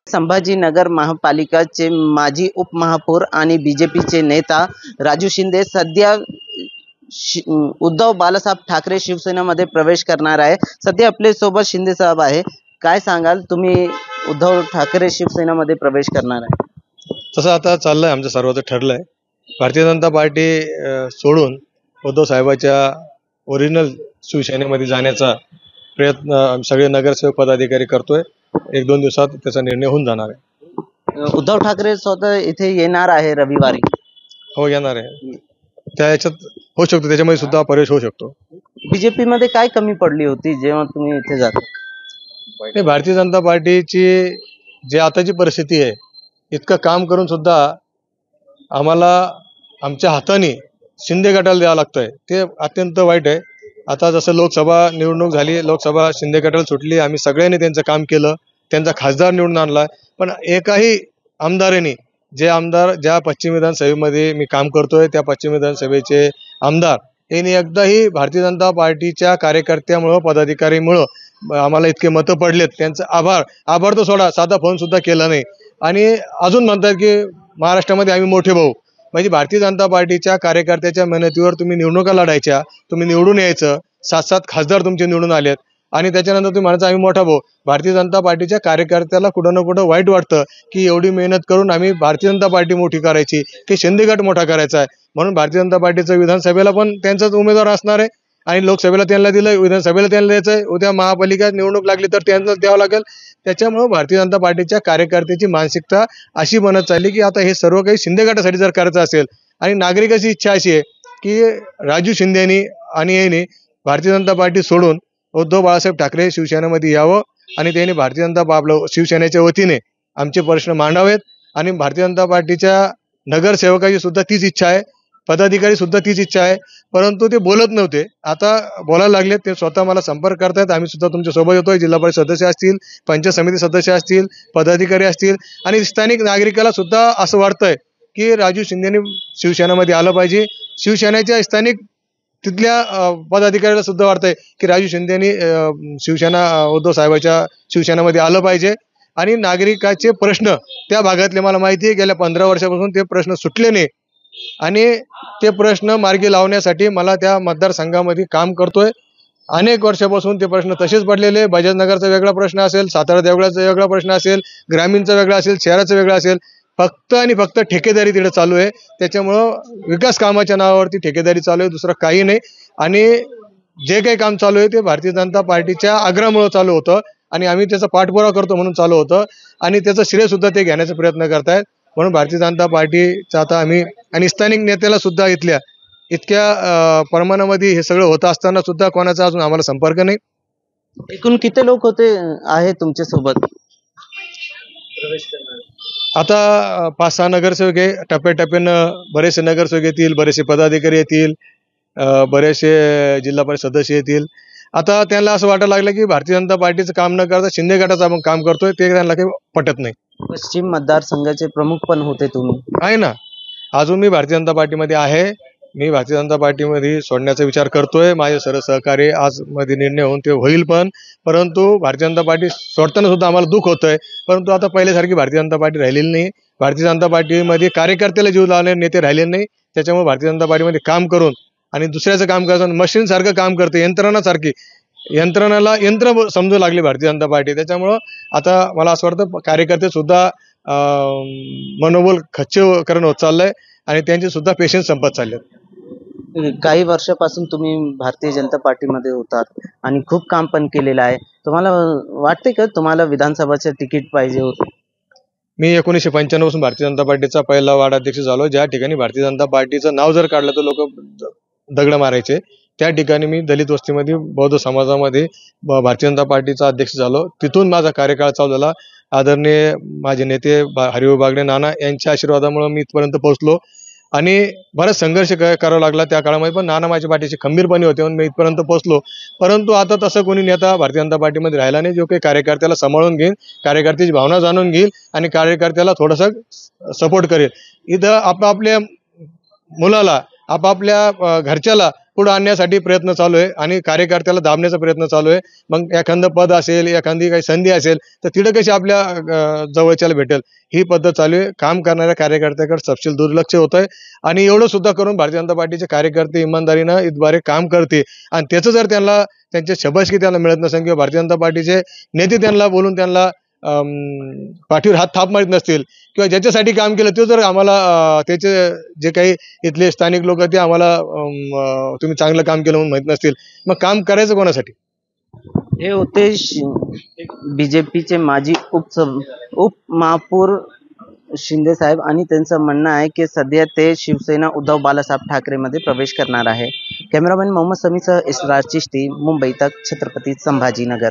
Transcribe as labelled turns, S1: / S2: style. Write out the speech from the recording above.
S1: संभाजीनगर महापालिकाचे माजी उपमहापौर आणि बीजेपीचे नेता राजू शिंदे सध्या उद्धव बाळासाहेब ठाकरे शिवसेनेमध्ये प्रवेश करणार आहे। सध्या आपले सोबत शिंदे साहेब आहे। काय सांगाल तुम्ही उद्धव ठाकरे शिवसेनेमध्ये प्रवेश करणार आहे?
S2: तसं आता चाललंय, आमचं सर्वच ठरलंय। भारतीय जनता पार्टी सोडून उद्धव साहेबांच्या ओरिजिनल शिवसेनेमध्ये जाण्याचा प्रयत्न सगळे नगरसेवक पदाधिकारी करतोय। एक दोन दिवसात त्याचा निर्णय होऊन जाणार आहे।
S1: उद्धव ठाकरे स्वतः इथे येणार आहे रविवारी।
S2: हो, येणार आहे। त्या याच्यात होऊ शकतो, त्याच्यामध्ये सुद्धा प्रवेश होऊ शकतो।
S1: बीजेपी मध्ये काय कमी पडली होती जेव्हा तुम्ही इथे जाता?
S2: भारतीय जनता पार्टीची जी आताची परिस्थिती आहे, इतकं काम करून सुद्धा आम्हाला आमच्या हाताने शिंदे गटाला द्यावं लागतंय, ते अत्यंत वाईट आहे। आता जसं लोकसभा निवडणूक झाली, लोकसभा शिंदे गटाला सुटली, आम्ही सगळ्यांनी त्यांचं काम केलं, त्यांचा खासदार निवडून आणला, पण एकाही आमदारांनी जे आमदार ज्या पश्चिम विधानसभेमध्ये मी काम करतोय त्या पश्चिम विधानसभेचे आमदार यांनी एकदाही भारतीय जनता पार्टीच्या कार्यकर्त्यामुळं पदाधिकारीमुळं आम्हाला इतके मतं पडलेत, त्यांचं आभार तर सोडा, साधा फोन सुद्धा केला नाही। आणि अजून म्हणतात की महाराष्ट्रामध्ये आम्ही मोठे भाऊ। म्हणजे भारतीय जनता पार्टीच्या कार्यकर्त्याच्या मेहनतीवर तुम्ही निवडणुका लढायच्या, तुम्ही निवडून यायचं, 7-7 खासदार तुमचे निवडून आलेत आणि त्याच्यानंतर तुम्ही म्हणायचं आम्ही मोठा भाऊ। भारतीय जनता पार्टीच्या कार्यकर्त्याला कुठं ना कुठं वाईट वाटतं की एवढी मेहनत करून आम्ही भारतीय जनता पार्टी मोठी करायची की शिंदे गट मोठा करायचा आहे, म्हणून भारतीय जनता पार्टीचं विधानसभेला पण त्यांचाच उमेदवार असणार आहे आणि लोकसभेला त्यांना दिलं, विधानसभेला त्यांना द्यायचं आहे, उद्या महापालिका निवडणूक लागली तर त्यांना द्यावं लागेल। त्याच्यामुळे भारतीय जनता पार्टीच्या कार्यकर्त्याची मानसिकता अशी बनत चालली की आता हे सर्व काही शिंदे गटासाठी जर करायचं असेल आणि नागरिकाची इच्छा अशी आहे की राजू शिंदेनी आणि यांनी भारतीय जनता पार्टी सोडून उद्धव बाळासाहेब ठाकरे शिवसेनेमध्ये यावं आणि त्यांनी भारतीय जनता शिवसेनेच्या वतीने आमचे प्रश्न मांडावेत आणि भारतीय जनता पार्टीच्या नगरसेवकाची सुद्धा तीच इच्छा आहे, पदाधिकारी सुद्धा तीच इच्छा आहे, परंतु ते बोलत नव्हते, आता बोलायला लागले। ते स्वतः मला संपर्क करतायत, आम्ही सुद्धा तुमच्या सोबत येतोय। जिल्हा परिषद सदस्य असतील, पंचायत समिती सदस्य असतील, पदाधिकारी असतील आणि स्थानिक नागरिकाला सुद्धा असं वाटतंय की राजू शिंदेनी शिवसेनेमध्ये आलं पाहिजे। शिवसेनेच्या स्थानिक तिथल्या पदाधिकाऱ्याला सुद्धा वाटतंय की राजू शिंदेनी शिवसेना उद्धव साहेबांच्या शिवसेनेमध्ये आलं पाहिजे आणि नागरिकाचे प्रश्न त्या भागातले मला माहिती आहे गेल्या 15 वर्षापासून ते प्रश्न सुटले नाही आणि ते प्रश्न मार्गी लावण्यासाठी मला त्या मतदारसंघामध्ये काम करतोय। अनेक वर्षापासून ते प्रश्न तसेच पडलेले, बजाजनगरचा वेगळा प्रश्न असेल, सातारा देवळाचा वेगळा प्रश्न असेल, ग्रामीणचा वेगळा असेल, शहराचा वेगळा असेल, फक्त आणि फक्त ठेकेदारी तिथे चालू आहे। त्याच्यामुळं विकास कामाच्या नावावरती ठेकेदारी चालू आहे, दुसरं काही नाही। आणि जे काही काम चालू आहे ते भारतीय जनता पार्टीच्या आग्रहामुळे चालू होतं आणि आम्ही त्याचा पाठपुरावा करतो म्हणून चालू होतं आणि त्याचं श्रेय सुद्धा ते घेण्याचा प्रयत्न करतायत। म्हणून भारतीय जनता पार्टीचा आता आम्ही आणि स्थानिक नेत्याला सुद्धा इतक्या प्रमाणामध्ये हे सगळं होतं असताना सुद्धा कोणाचा अजून आम्हाला संपर्क नाही।
S1: एकूण किती लोक होते आहे तुमच्या सोबत प्रवेश करणार?
S2: आता 5-6 नगरसेवक आहे, टप्प्याटप्प्यानं बरेचसे नगरसेवक येतील, बरेचसे पदाधिकारी येतील, बरेचसे जिल्हा परिषद सदस्य येतील। आता त्यांना असं वाटायला लागलं की भारतीय जनता पार्टीचं काम न करता शिंदे गटाचं आपण काम करतोय, ते त्यांना काही पटत नाही।
S1: पश्चिम मतदारसंघाचे प्रमुख पण होते तुम्ही?
S2: आहे ना, अजून मी भारतीय जनता पार्टीमध्ये आहे। मी भारतीय जनता पार्टीमध्ये सोडण्याचा विचार करतोय, माझे सर्व सहकारी आज मध्ये निर्णय होऊन ते होईल पण, परंतु भारतीय जनता पार्टी सोडताना सुद्धा आम्हाला दुःख होतंय, परंतु आता पहिल्यासारखी भारतीय जनता पार्टी राहिलेली नाही। भारतीय जनता पार्टीमध्ये कार्यकर्त्याला जीव लावणारे नेते राहिलेले नाही, त्याच्यामुळे भारतीय जनता पार्टीमध्ये काम करून आणि दुसऱ्याचं काम करताना मशीन सारखं काम करते, यंत्रणासारखी, यंत्रणाला यंत्र समजू लागली भारतीय जनता पार्टी। त्याच्यामुळं आता मला असं वाटतं कार्यकर्ते सुद्धा मनोबल खच्चीकरण होत चाललंय आणि त्यांचे सुद्धा पेशन्स संपत चालले।
S1: काही वर्षापासून तुम्ही भारतीय जनता पार्टीमध्ये होतात आणि खूप काम पण केलेलं आहे, तुम्हाला वाटते का तुम्हाला विधानसभाचे तिकीट पाहिजे होते?
S2: मी 1995 पासून भारतीय जनता पार्टीचा पहिला वार्डाध्यक्ष झालो। ज्या ठिकाणी भारतीय जनता पार्टीचं नाव जर काढलं तर लोक दगड मारायचे, त्या ठिकाणी मी दलित वस्तीमध्ये बौद्ध समाजामध्ये भारतीय जनता पार्टीचा अध्यक्ष झालो। तिथून माझा कार्यकाळ चालू झाला। आदरणीय माझे नेते हरिभाऊ बागडे नाना यांच्या आशीर्वादामुळे मी इथपर्यंत पोहोचलो आणि बराच संघर्ष करावा लागला त्या काळामध्ये, पण नाना माझ्या पाठीशी खंबीरपणे होते म्हणून मी इथपर्यंत पोहोचलो। परंतु आता तसं कोणी नेता भारतीय जनता पार्टीमध्ये राहिला नाही जो काही कार्यकर्त्याला सांभाळून घेईल, कार्यकर्त्याची भावना जाणून घेईल आणि कार्यकर्त्याला थोडंसं सपोर्ट करेल। इथं आपापल्या मुलाला, आपापल्या घरच्याला पुढे आणण्यासाठी प्रयत्न चालू आहे आणि कार्यकर्त्याला दाबण्याचा प्रयत्न चालू आहे. मग एखादं पद असेल, एखादी काही संधी असेल तर तिथं कशी आपल्या जवळच्याला भेटेल ही पद्धत चालू आहे. काम करणाऱ्या कार्यकर्त्याकडे तपशील दुर्लक्ष होत आहे आणि एवढं सुद्धा करून भारतीय जनता पार्टीचे कार्यकर्ते इमानदारीनं इतबारे काम करते आणि त्याचं जर त्यांना त्यांचे शाबासकी त्यांना मिळत नसेल किंवा भारतीय जनता पार्टीचे नेते त्यांना बोलून त्यांना पाठीवर हात थाप मारित नसतील किंवा ज्याच्यासाठी काम केलं ते जर आम्हाला त्याचे जे काही इथले स्थानिक लोक ते आम्हाला तुम्ही चांगलं काम केलं म्हणून माहित नसतील, मग काम करायचं कोणासाठी?
S1: हे होते बीजेपीचे माजी उपमहापौर शिंदे साहेब आणि त्यांचं म्हणणं आहे की सध्या ते शिवसेना उद्धव बाळासाहेब ठाकरेमध्ये प्रवेश करणार आहे. कॅमेरामॅन मोहम्मद समीसह एस राज चिश्ती, मुंबई तक, छत्रपती संभाजीनगर.